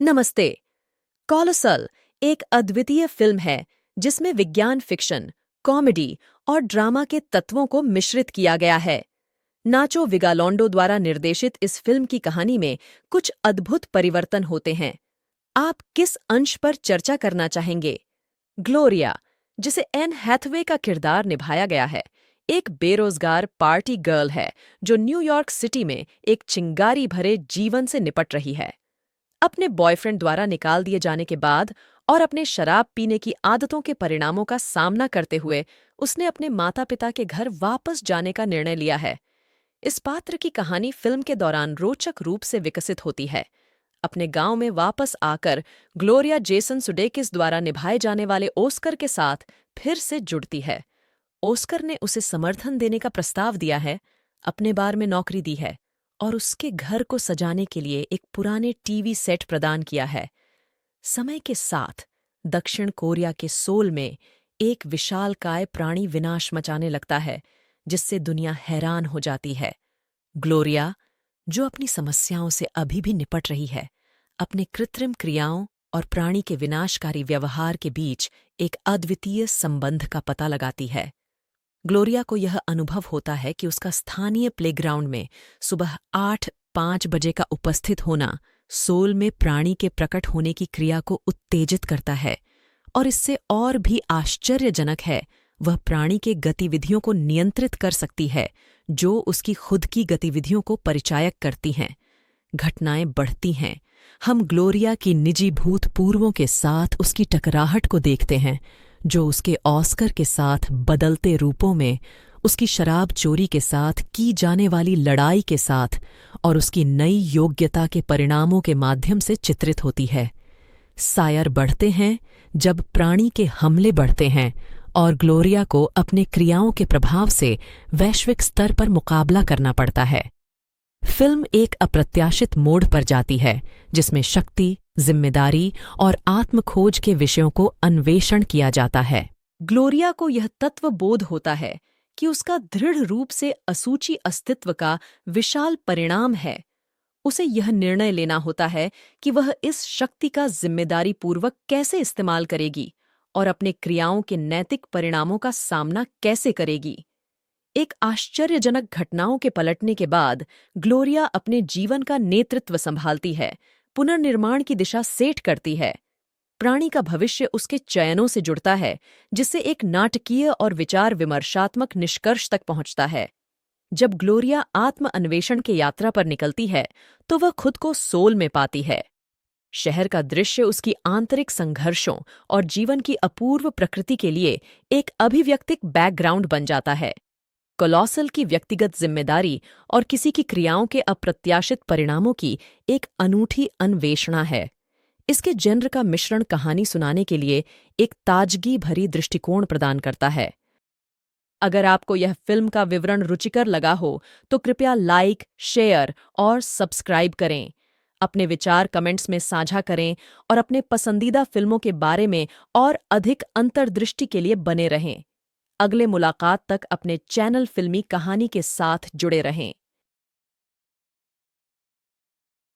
नमस्ते। कॉलोसल एक अद्वितीय फिल्म है जिसमें विज्ञान फिक्शन, कॉमेडी और ड्रामा के तत्वों को मिश्रित किया गया है। नाचो विगालोंडो द्वारा निर्देशित इस फिल्म की कहानी में कुछ अद्भुत परिवर्तन होते हैं। आप किस अंश पर चर्चा करना चाहेंगे? ग्लोरिया, जिसे एन हैथवे का किरदार निभाया गया है, एक बेरोजगार पार्टी गर्ल है जो न्यूयॉर्क सिटी में एक चिंगारी भरे जीवन से निपट रही है। अपने बॉयफ्रेंड द्वारा निकाल दिए जाने के बाद और अपने शराब पीने की आदतों के परिणामों का सामना करते हुए उसने अपने माता पिता के घर वापस जाने का निर्णय लिया है। इस पात्र की कहानी फिल्म के दौरान रोचक रूप से विकसित होती है। अपने गांव में वापस आकर ग्लोरिया जेसन सुडेकिस द्वारा निभाए जाने वाले ओस्कर के साथ फिर से जुड़ती है। ओस्कर ने उसे समर्थन देने का प्रस्ताव दिया है, अपने बार में नौकरी दी है और उसके घर को सजाने के लिए एक पुराने टीवी सेट प्रदान किया है। समय के साथ दक्षिण कोरिया के सोल में एक विशालकाय प्राणी विनाश मचाने लगता है जिससे दुनिया हैरान हो जाती है। ग्लोरिया, जो अपनी समस्याओं से अभी भी निपट रही है, अपने कृत्रिम क्रियाओं और प्राणी के विनाशकारी व्यवहार के बीच एक अद्वितीय संबंध का पता लगाती है। ग्लोरिया को यह अनुभव होता है कि उसका स्थानीय प्लेग्राउंड में सुबह 8:05 बजे का उपस्थित होना सोल में प्राणी के प्रकट होने की क्रिया को उत्तेजित करता है, और इससे और भी आश्चर्यजनक है, वह प्राणी के गतिविधियों को नियंत्रित कर सकती है जो उसकी खुद की गतिविधियों को परिचायक करती हैं। घटनाएं बढ़ती हैं। हम ग्लोरिया की निजी भूतपूर्वों के साथ उसकी टकराहट को देखते हैं, जो उसके ऑस्कर के साथ बदलते रूपों में, उसकी शराब चोरी के साथ की जाने वाली लड़ाई के साथ और उसकी नई योग्यता के परिणामों के माध्यम से चित्रित होती है। सायर बढ़ते हैं जब प्राणी के हमले बढ़ते हैं और ग्लोरिया को अपने क्रियाओं के प्रभाव से वैश्विक स्तर पर मुकाबला करना पड़ता है। फिल्म एक अप्रत्याशित मोड़ पर जाती है जिसमें शक्ति, जिम्मेदारी और आत्मखोज के विषयों को अन्वेषण किया जाता है। ग्लोरिया को यह तत्व बोध होता है कि उसका दृढ़ रूप से असूची अस्तित्व का विशाल परिणाम है। उसे यह निर्णय लेना होता है कि वह इस शक्ति का जिम्मेदारीपूर्वक कैसे इस्तेमाल करेगी और अपने क्रियाओं के नैतिक परिणामों का सामना कैसे करेगी। एक आश्चर्यजनक घटनाओं के पलटने के बाद ग्लोरिया अपने जीवन का नेतृत्व संभालती है, पुनर्निर्माण की दिशा सेट करती है। प्राणी का भविष्य उसके चयनों से जुड़ता है, जिससे एक नाटकीय और विचार विमर्शात्मक निष्कर्ष तक पहुंचता है। जब ग्लोरिया आत्म अन्वेषण की यात्रा पर निकलती है तो वह खुद को सोल में पाती है। शहर का दृश्य उसकी आंतरिक संघर्षों और जीवन की अपूर्व प्रकृति के लिए एक अभिव्यक्तिक बैकग्राउंड बन जाता है। कोलोसल की व्यक्तिगत जिम्मेदारी और किसी की क्रियाओं के अप्रत्याशित परिणामों की एक अनूठी अन्वेषणा है। इसके जेनर का मिश्रण कहानी सुनाने के लिए एक ताजगी भरी दृष्टिकोण प्रदान करता है। अगर आपको यह फिल्म का विवरण रुचिकर लगा हो तो कृपया लाइक, शेयर और सब्सक्राइब करें। अपने विचार कमेंट्स में साझा करें और अपने पसंदीदा फिल्मों के बारे में और अधिक अंतर्दृष्टि के लिए बने रहें। अगले मुलाकात तक अपने चैनल फिल्मी कहानी के साथ जुड़े रहें।